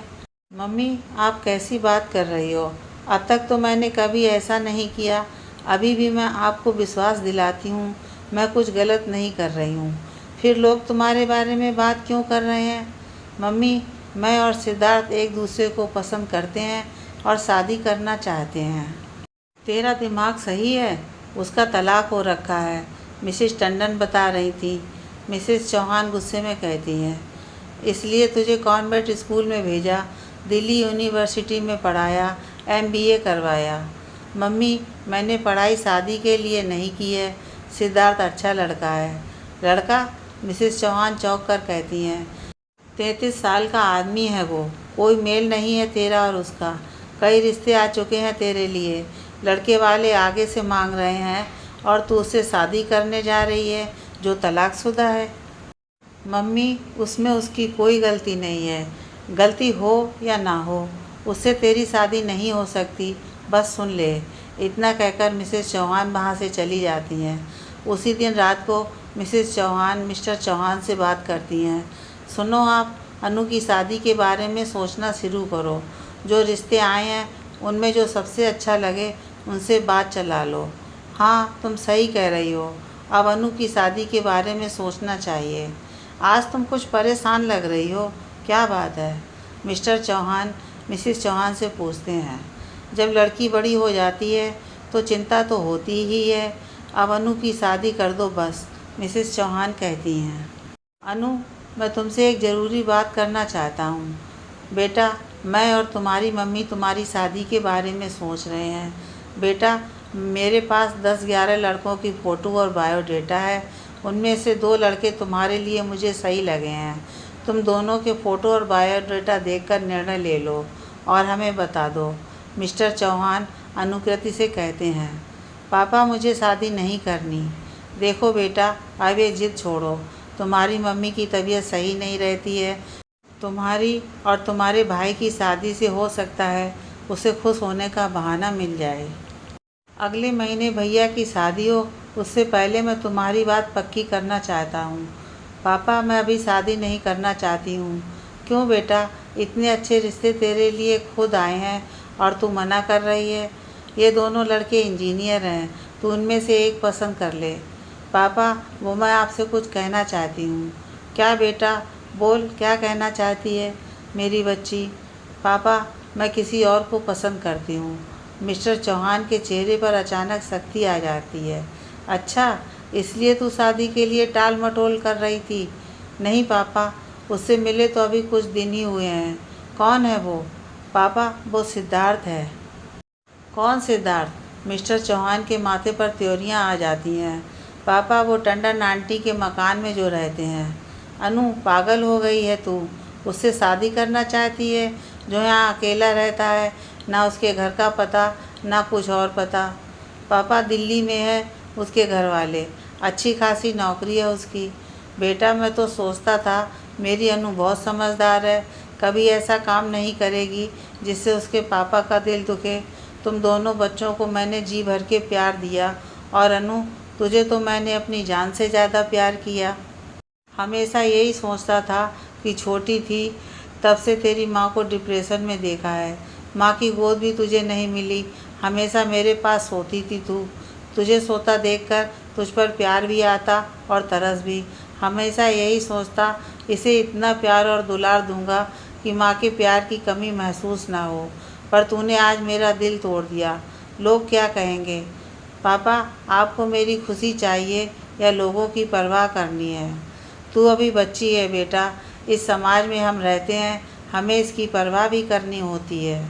मम्मी, आप कैसी बात कर रही हो? अब तक तो मैंने कभी ऐसा नहीं किया। अभी भी मैं आपको विश्वास दिलाती हूँ, मैं कुछ गलत नहीं कर रही हूँ। फिर लोग तुम्हारे बारे में बात क्यों कर रहे हैं? मम्मी, मैं और सिद्धार्थ एक दूसरे को पसंद करते हैं और शादी करना चाहते हैं। तेरा दिमाग सही है? उसका तलाक हो रखा है, मिसेस टंडन बता रही थी। मिसेस चौहान गुस्से में कहती हैं, इसलिए तुझे कॉन्वेंट स्कूल में भेजा, दिल्ली यूनिवर्सिटी में पढ़ाया, MBA करवाया। मम्मी, मैंने पढ़ाई शादी के लिए नहीं की है। सिद्धार्थ अच्छा लड़का है। लड़का? मिसेस चौहान चौंक कर कहती हैं, 33 साल का आदमी है वो। कोई मेल नहीं है तेरा और उसका। कई रिश्ते आ चुके हैं तेरे लिए। लड़के वाले आगे से मांग रहे हैं और तू उससे शादी करने जा रही है जो तलाकशुदा है। मम्मी, उसमें उसकी कोई गलती नहीं है। गलती हो या ना हो, उससे तेरी शादी नहीं हो सकती, बस सुन ले। इतना कहकर मिसेस चौहान वहाँ से चली जाती हैं। उसी दिन रात को मिसेस चौहान मिस्टर चौहान से बात करती हैं, सुनो, आप अनु की शादी के बारे में सोचना शुरू करो। जो रिश्ते आए हैं उनमें जो सबसे अच्छा लगे उनसे बात चला लो। हाँ, तुम सही कह रही हो, अब अनु की शादी के बारे में सोचना चाहिए। आज तुम कुछ परेशान लग रही हो, क्या बात है? मिस्टर चौहान मिसेस चौहान से पूछते हैं। जब लड़की बड़ी हो जाती है तो चिंता तो होती ही है। अब अनु की शादी कर दो बस, मिसेस चौहान कहती हैं। अनु, मैं तुमसे एक ज़रूरी बात करना चाहता हूँ। बेटा, मैं और तुम्हारी मम्मी तुम्हारी शादी के बारे में सोच रहे हैं। बेटा, मेरे पास 10-11 लड़कों की फ़ोटो और बायोडेटा है। उनमें से 2 लड़के तुम्हारे लिए मुझे सही लगे हैं। तुम दोनों के फ़ोटो और बायोडेटा देखकर निर्णय ले लो और हमें बता दो। मिस्टर चौहान अनुकृति से कहते हैं, पापा, मुझे शादी नहीं करनी। देखो बेटा, अब ये जिद छोड़ो। तुम्हारी मम्मी की तबीयत सही नहीं रहती है। तुम्हारी और तुम्हारे भाई की शादी से हो सकता है उसे खुश होने का बहाना मिल जाए। अगले महीने भैया की शादी हो, उससे पहले मैं तुम्हारी बात पक्की करना चाहता हूँ। पापा, मैं अभी शादी नहीं करना चाहती हूँ। क्यों बेटा? इतने अच्छे रिश्ते तेरे लिए खुद आए हैं और तू मना कर रही है। ये दोनों लड़के इंजीनियर हैं, तू उनमें से एक पसंद कर ले। पापा, वो मैं आपसे कुछ कहना चाहती हूँ। क्या बेटा? बोल, क्या कहना चाहती है मेरी बच्ची? पापा, मैं किसी और को पसंद करती हूँ। मिस्टर चौहान के चेहरे पर अचानक सख्ती आ जाती है। अच्छा, इसलिए तू शादी के लिए टाल मटोल कर रही थी? नहीं पापा, उससे मिले तो अभी कुछ दिन ही हुए हैं। कौन है वो? पापा, वो सिद्धार्थ है। कौन सिद्धार्थ? मिस्टर चौहान के माथे पर त्योरियां आ जाती हैं। पापा, वो टंडन आंटी के मकान में जो रहते हैं। अनु, पागल हो गई है तू? उससे शादी करना चाहती है जो यहाँ अकेला रहता है, ना उसके घर का पता ना कुछ और पता। पापा, दिल्ली में है उसके घर वाले, अच्छी खासी नौकरी है उसकी। बेटा, मैं तो सोचता था मेरी अनु बहुत समझदार है, कभी ऐसा काम नहीं करेगी जिससे उसके पापा का दिल दुखे। तुम दोनों बच्चों को मैंने जी भर के प्यार दिया और अनु, तुझे तो मैंने अपनी जान से ज़्यादा प्यार किया। हमेशा यही सोचता था कि छोटी थी तब से तेरी माँ को डिप्रेशन में देखा है। माँ की गोद भी तुझे नहीं मिली, हमेशा मेरे पास सोती थी तू। तुझे सोता देखकर तुझ पर प्यार भी आता और तरस भी। हमेशा यही सोचता इसे इतना प्यार और दुलार दूंगा कि माँ के प्यार की कमी महसूस ना हो, पर तूने आज मेरा दिल तोड़ दिया। लोग क्या कहेंगे? पापा, आपको मेरी खुशी चाहिए या लोगों की परवाह करनी है? तू अभी बच्ची है बेटा, इस समाज में हम रहते हैं, हमें इसकी परवाह भी करनी होती है।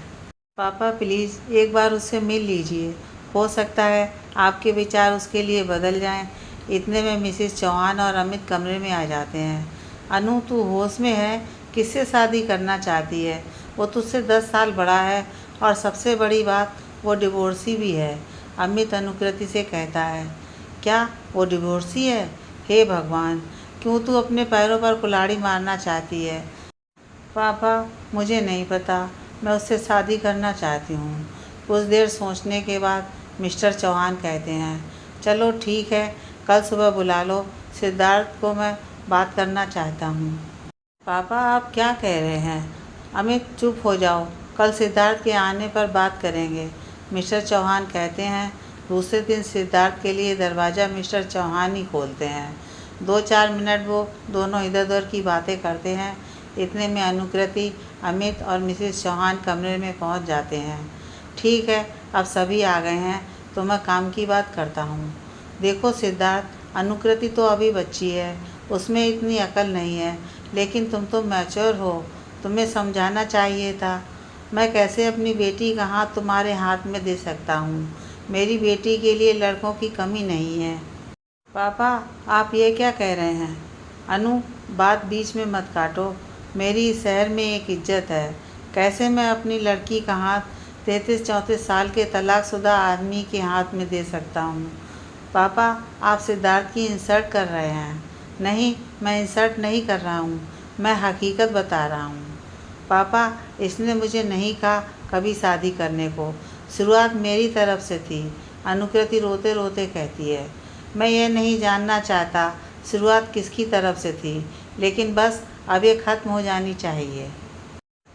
पापा प्लीज़ एक बार उससे मिल लीजिए, हो सकता है आपके विचार उसके लिए बदल जाएं। इतने में मिसेस चौहान और अमित कमरे में आ जाते हैं। अनु तू होश में है? किससे शादी करना चाहती है? वो तुझसे 10 साल बड़ा है और सबसे बड़ी बात वो डिवोर्सी भी है। अमित अनुकृति से कहता है। क्या वो डिवोर्सी है? हे भगवान, क्यों तू अपने पैरों पर कुल्हाड़ी मारना चाहती है? पापा मुझे नहीं पता, मैं उससे शादी करना चाहती हूँ। कुछ देर सोचने के बाद मिस्टर चौहान कहते हैं, चलो ठीक है, कल सुबह बुला लो, सिद्धार्थ को मैं बात करना चाहता हूँ। पापा आप क्या कह रहे हैं? अमित चुप हो जाओ, कल सिद्धार्थ के आने पर बात करेंगे, मिस्टर चौहान कहते हैं। दूसरे दिन सिद्धार्थ के लिए दरवाज़ा मिस्टर चौहान ही खोलते हैं। 2-4 मिनट वो दोनों इधर उधर की बातें करते हैं। इतने में अनुकृति, अमित और मिसेस चौहान कमरे में पहुंच जाते हैं। ठीक है, अब सभी आ गए हैं तो मैं काम की बात करता हूँ। देखो सिद्धार्थ, अनुकृति तो अभी बच्ची है, उसमें इतनी अकल नहीं है, लेकिन तुम तो मैच्योर हो, तुम्हें समझाना चाहिए था। मैं कैसे अपनी बेटी का हाथ तुम्हारे हाथ में दे सकता हूँ? मेरी बेटी के लिए लड़कों की कमी नहीं है। पापा आप ये क्या कह रहे हैं? अनु बात बीच में मत काटो, मेरी इस शहर में एक इज्जत है। कैसे मैं अपनी लड़की का हाथ 33-34 साल के तलाकशुदा आदमी के हाथ में दे सकता हूँ? पापा आप सिद्धार्थ की इंसल्ट कर रहे हैं। नहीं, मैं इंसल्ट नहीं कर रहा हूँ, मैं हकीकत बता रहा हूँ। पापा इसने मुझे नहीं कहा कभी शादी करने को, शुरुआत मेरी तरफ से थी। अनुकृति रोते रोते कहती है। मैं ये नहीं जानना चाहता शुरुआत किसकी तरफ से थी, लेकिन बस अब ये ख़त्म हो जानी चाहिए।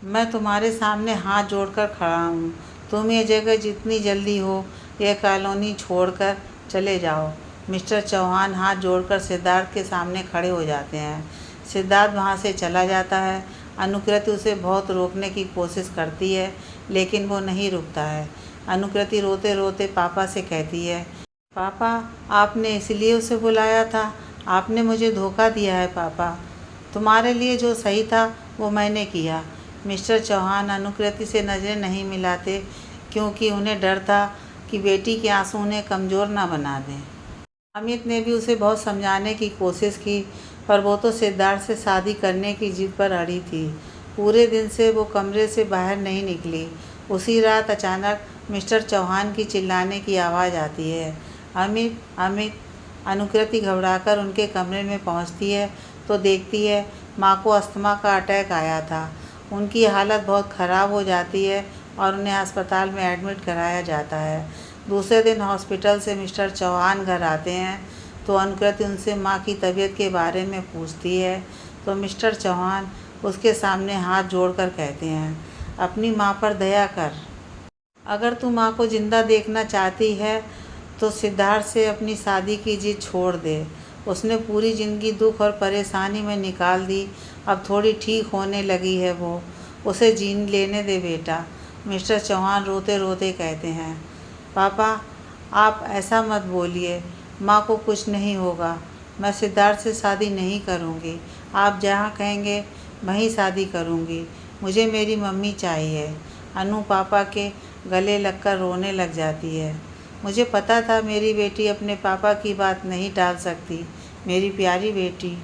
मैं तुम्हारे सामने हाथ जोड़कर खड़ा हूँ, तुम ये जगह जितनी जल्दी हो ये कॉलोनी छोड़कर चले जाओ। मिस्टर चौहान हाथ जोड़कर सिद्धार्थ के सामने खड़े हो जाते हैं। सिद्धार्थ वहाँ से चला जाता है। अनुकृति उसे बहुत रोकने की कोशिश करती है, लेकिन वो नहीं रुकता है। अनुकृति रोते रोते पापा से कहती है, पापा आपने इसलिए उसे बुलाया था, आपने मुझे धोखा दिया है पापा। तुम्हारे लिए जो सही था वो मैंने किया। मिस्टर चौहान अनुकृति से नज़रें नहीं मिलाते, क्योंकि उन्हें डर था कि बेटी के आंसू उन्हें कमज़ोर ना बना दें। अमित ने भी उसे बहुत समझाने की कोशिश की, पर वो तो सिद्धार्थ से शादी करने की जिद पर अड़ी थी। पूरे दिन से वो कमरे से बाहर नहीं निकली। उसी रात अचानक मिस्टर चौहान की चिल्लाने की आवाज़ आती है, अमित अमित। अनुकृति घबराकर उनके कमरे में पहुंचती है तो देखती है माँ को अस्थमा का अटैक आया था। उनकी हालत बहुत ख़राब हो जाती है और उन्हें अस्पताल में एडमिट कराया जाता है। दूसरे दिन हॉस्पिटल से मिस्टर चौहान घर आते हैं तो अनुकृति उनसे माँ की तबीयत के बारे में पूछती है, तो मिस्टर चौहान उसके सामने हाथ जोड़कर कहते हैं, अपनी माँ पर दया कर। अगर तू माँ को ज़िंदा देखना चाहती है तो सिद्धार्थ से अपनी शादी की जिद छोड़ दे। उसने पूरी ज़िंदगी दुख और परेशानी में निकाल दी, अब थोड़ी ठीक होने लगी है वो, उसे जीने लेने दे बेटा। मिस्टर चौहान रोते रोते कहते हैं, पापा आप ऐसा मत बोलिए, माँ को कुछ नहीं होगा। मैं सिद्धार्थ से शादी नहीं करूँगी, आप जहाँ कहेंगे वहीं शादी करूँगी। मुझे मेरी मम्मी चाहिए। अनु पापा के गले लगकर रोने लग जाती है। मुझे पता था मेरी बेटी अपने पापा की बात नहीं टाल सकती, मेरी प्यारी बेटी।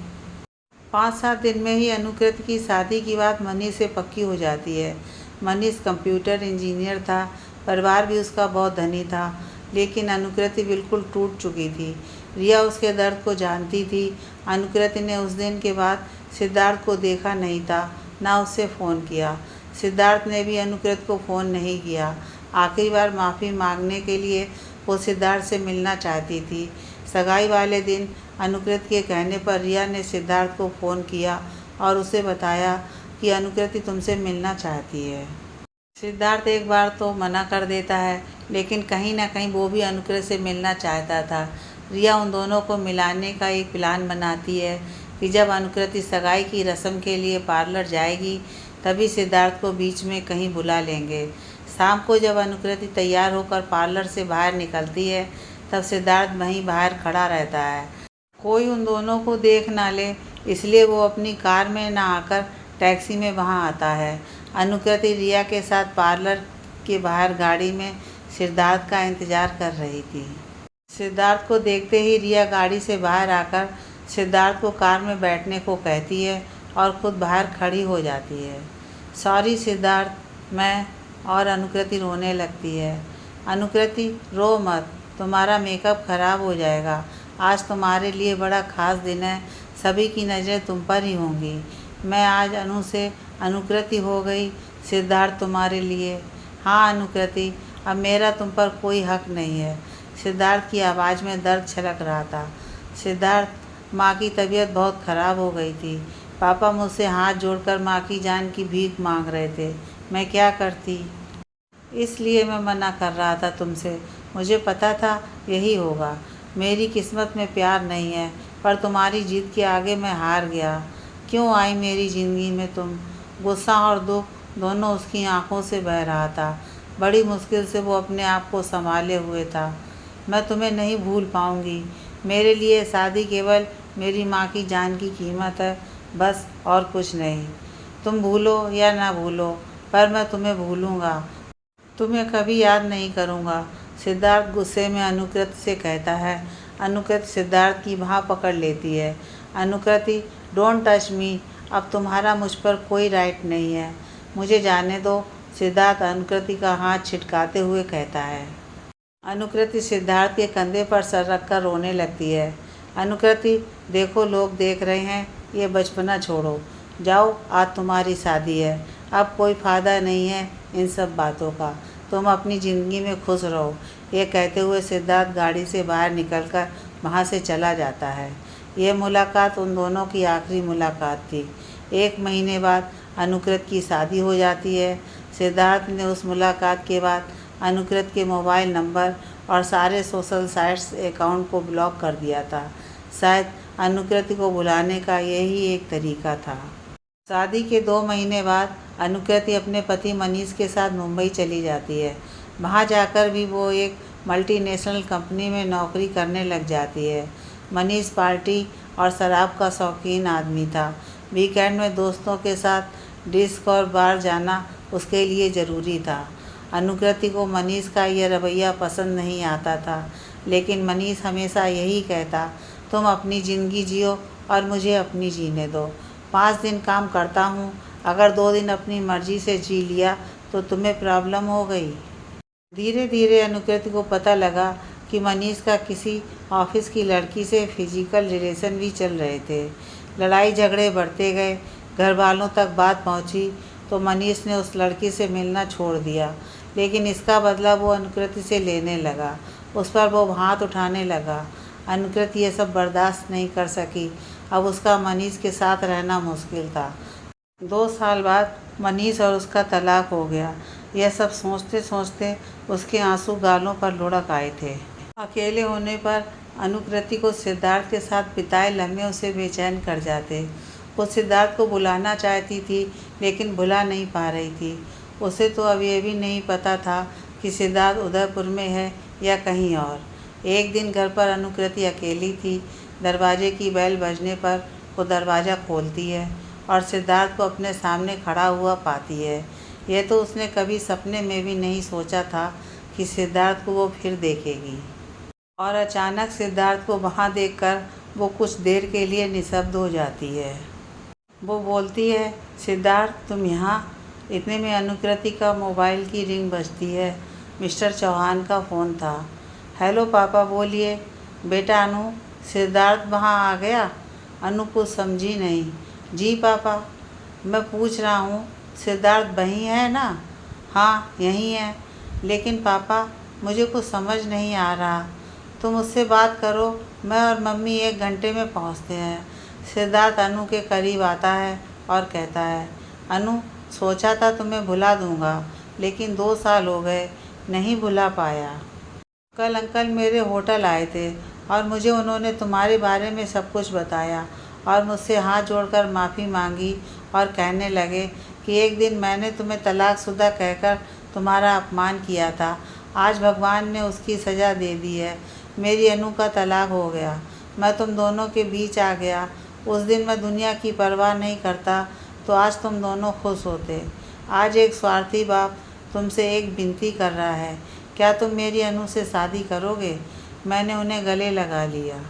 5-7 दिन में ही अनुकृति की शादी की बात मनीष से पक्की हो जाती है। मनीष कंप्यूटर इंजीनियर था, परिवार भी उसका बहुत धनी था, लेकिन अनुकृति बिल्कुल टूट चुकी थी। रिया उसके दर्द को जानती थी। अनुकृति ने उस दिन के बाद सिद्धार्थ को देखा नहीं था, ना उससे फ़ोन किया। सिद्धार्थ ने भी अनुकृति को फ़ोन नहीं किया। आखिरी बार माफ़ी मांगने के लिए वो सिद्धार्थ से मिलना चाहती थी। सगाई वाले दिन अनुकृति के कहने पर रिया ने सिद्धार्थ को फ़ोन किया और उसे बताया कि अनुकृति तुमसे मिलना चाहती है। सिद्धार्थ एक बार तो मना कर देता है, लेकिन कहीं ना कहीं वो भी अनुकृति से मिलना चाहता था। रिया उन दोनों को मिलाने का एक प्लान बनाती है कि जब अनुकृति सगाई की रस्म के लिए पार्लर जाएगी तभी सिद्धार्थ को बीच में कहीं बुला लेंगे। शाम को जब अनुकृति तैयार होकर पार्लर से बाहर निकलती है तब सिद्धार्थ वहीं बाहर खड़ा रहता है। कोई उन दोनों को देख ना ले, इसलिए वो अपनी कार में ना आकर टैक्सी में वहाँ आता है। अनुकृति रिया के साथ पार्लर के बाहर गाड़ी में सिद्धार्थ का इंतज़ार कर रही थी। सिद्धार्थ को देखते ही रिया गाड़ी से बाहर आकर सिद्धार्थ को कार में बैठने को कहती है और खुद बाहर खड़ी हो जाती है। सॉरी सिद्धार्थ, मैं। और अनुकृति रोने लगती है। अनुकृति, रो मत, तुम्हारा मेकअप खराब हो जाएगा। आज तुम्हारे लिए बड़ा ख़ास दिन है, सभी की नज़रें तुम पर ही होंगी। मैं आज अनु से अनुकृति हो गई सिद्धार्थ तुम्हारे लिए। हाँ अनुकृति, अब मेरा तुम पर कोई हक नहीं है। सिद्धार्थ की आवाज़ में दर्द छलक रहा था। सिद्धार्थ, माँ की तबीयत बहुत ख़राब हो गई थी। पापा मुझसे हाथ जोड़कर माँ की जान की भीख मांग रहे थे। मैं क्या करती? इसलिए मैं मना कर रहा था तुमसे। मुझे पता था यही होगा। मेरी किस्मत में प्यार नहीं है, पर तुम्हारी जिद के आगे मैं हार गया। क्यों आई मेरी ज़िंदगी में तुम? गुस्सा और दुख दोनों उसकी आंखों से बह रहा था। बड़ी मुश्किल से वो अपने आप को संभाले हुए था। मैं तुम्हें नहीं भूल पाऊँगी। मेरे लिए शादी केवल मेरी माँ की जान की कीमत है, बस, और कुछ नहीं। तुम भूलो या ना भूलो, पर मैं तुम्हें भूलूँगा। तुम्हें कभी याद नहीं करूँगा। सिद्धार्थ गुस्से में अनुकृति से कहता है। अनुकृति सिद्धार्थ की बाँह पकड़ लेती है। अनुकृति, डोंट टच मी, अब तुम्हारा मुझ पर कोई राइट नहीं है। मुझे जाने दो, सिद्धार्थ अनुकृति का हाथ छिटकाते हुए कहता है। अनुकृति सिद्धार्थ के कंधे पर सर रखकर रोने लगती है। अनुकृति, देखो लोग देख रहे हैं, ये बचपना छोड़ो। जाओ, आज तुम्हारी शादी है, अब कोई फ़ायदा नहीं है इन सब बातों का। तुम अपनी ज़िंदगी में खुश रहो। ये कहते हुए सिद्धार्थ गाड़ी से बाहर निकलकर वहाँ से चला जाता है। ये मुलाकात उन दोनों की आखिरी मुलाकात थी। 1 महीने बाद अनुकृति की शादी हो जाती है। सिद्धार्थ ने उस मुलाकात के बाद अनुकृति के मोबाइल नंबर और सारे सोशल साइट्स अकाउंट को ब्लॉक कर दिया था। शायद अनुकृति को भुलाने का यही एक तरीका था। शादी के 2 महीने बाद अनुकृति अपने पति मनीष के साथ मुंबई चली जाती है। वहाँ जाकर भी वो एक मल्टीनेशनल कंपनी में नौकरी करने लग जाती है। मनीष पार्टी और शराब का शौकीन आदमी था। वीकेंड में दोस्तों के साथ डिस्को और बार जाना उसके लिए ज़रूरी था। अनुकृति को मनीष का यह रवैया पसंद नहीं आता था, लेकिन मनीष हमेशा यही कहता, तुम अपनी ज़िंदगी जियो और मुझे अपनी जीने दो। 5 दिन काम करता हूँ, अगर 2 दिन अपनी मर्ज़ी से जी लिया तो तुम्हें प्रॉब्लम हो गई। धीरे धीरे अनुकृति को पता लगा कि मनीष का किसी ऑफिस की लड़की से फिजिकल रिलेशन भी चल रहे थे। लड़ाई झगड़े बढ़ते गए। घर वालों तक बात पहुंची तो मनीष ने उस लड़की से मिलना छोड़ दिया, लेकिन इसका बदला वो अनुकृति से लेने लगा। उस पर वो हाथ उठाने लगा। अनुकृति ये सब बर्दाश्त नहीं कर सकी। अब उसका मनीष के साथ रहना मुश्किल था। 2 साल बाद मनीष और उसका तलाक हो गया। यह सब सोचते सोचते उसके आंसू गालों पर लुढ़क आए थे। अकेले होने पर अनुकृति को सिद्धार्थ के साथ बिताए लम्हे उसे बेचैन कर जाते। वो सिद्धार्थ को बुलाना चाहती थी, लेकिन बुला नहीं पा रही थी। उसे तो अब ये भी नहीं पता था कि सिद्धार्थ उदयपुर में है या कहीं और। एक दिन घर पर अनुकृति अकेली थी। दरवाजे की बेल बजने पर वो दरवाज़ा खोलती है और सिद्धार्थ को अपने सामने खड़ा हुआ पाती है। यह तो उसने कभी सपने में भी नहीं सोचा था कि सिद्धार्थ को वो फिर देखेगी। और अचानक सिद्धार्थ को वहाँ देखकर वो कुछ देर के लिए निशब्द हो जाती है। वो बोलती है, सिद्धार्थ तुम यहाँ? इतने में अनुकृति का मोबाइल की रिंग बजती है। मिस्टर चौहान का फ़ोन था। हेलो पापा, बोलिए। बेटा अनु, सिद्धार्थ वहाँ आ गया? अनु कुछ समझी नहीं। जी पापा, मैं पूछ रहा हूँ सिद्धार्थ वहीं है ना? हाँ यहीं है, लेकिन पापा मुझे कुछ समझ नहीं आ रहा। तुम उससे बात करो, मैं और मम्मी 1 घंटे में पहुँचते हैं। सिद्धार्थ अनु के करीब आता है और कहता है, अनु सोचा था तुम्हें भुला दूँगा, लेकिन 2 साल हो गए, नहीं भुला पाया। कल अंकल मेरे होटल आए थे और मुझे उन्होंने तुम्हारे बारे में सब कुछ बताया और मुझसे हाथ जोड़कर माफ़ी मांगी और कहने लगे कि एक दिन मैंने तुम्हें तलाकशुदा कहकर तुम्हारा अपमान किया था। आज भगवान ने उसकी सज़ा दे दी है। मेरी अनु का तलाक हो गया। मैं तुम दोनों के बीच आ गया उस दिन मैं दुनिया की परवाह नहीं करता तो आज तुम दोनों खुश होते। आज एक स्वार्थी बाप तुमसे एक विनती कर रहा है, क्या तुम मेरी अनु से शादी करोगे? मैंने उन्हें गले लगा लिया।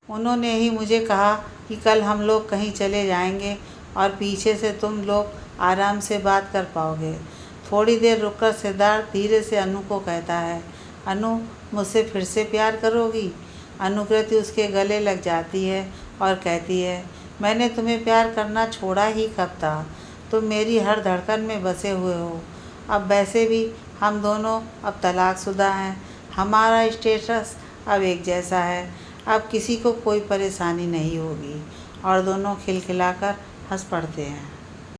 उन्होंने ही मुझे कहा कि कल हम लोग कहीं चले जाएंगे और पीछे से तुम लोग आराम से बात कर पाओगे। थोड़ी देर रुककर सिद्धार्थ धीरे से अनु को कहता है, अनु, मुझसे फिर से प्यार करोगी? अनुकृति उसके गले लग जाती है और कहती है, मैंने तुम्हें प्यार करना छोड़ा ही कब था? तुम मेरी हर धड़कन में बसे हुए हो। अब वैसे भी हम दोनों अब तलाकशुदा हैं। हमारा स्टेटस अब एक जैसा है। अब किसी को कोई परेशानी नहीं होगी। और दोनों खिलखिलाकर हंस पड़ते हैं।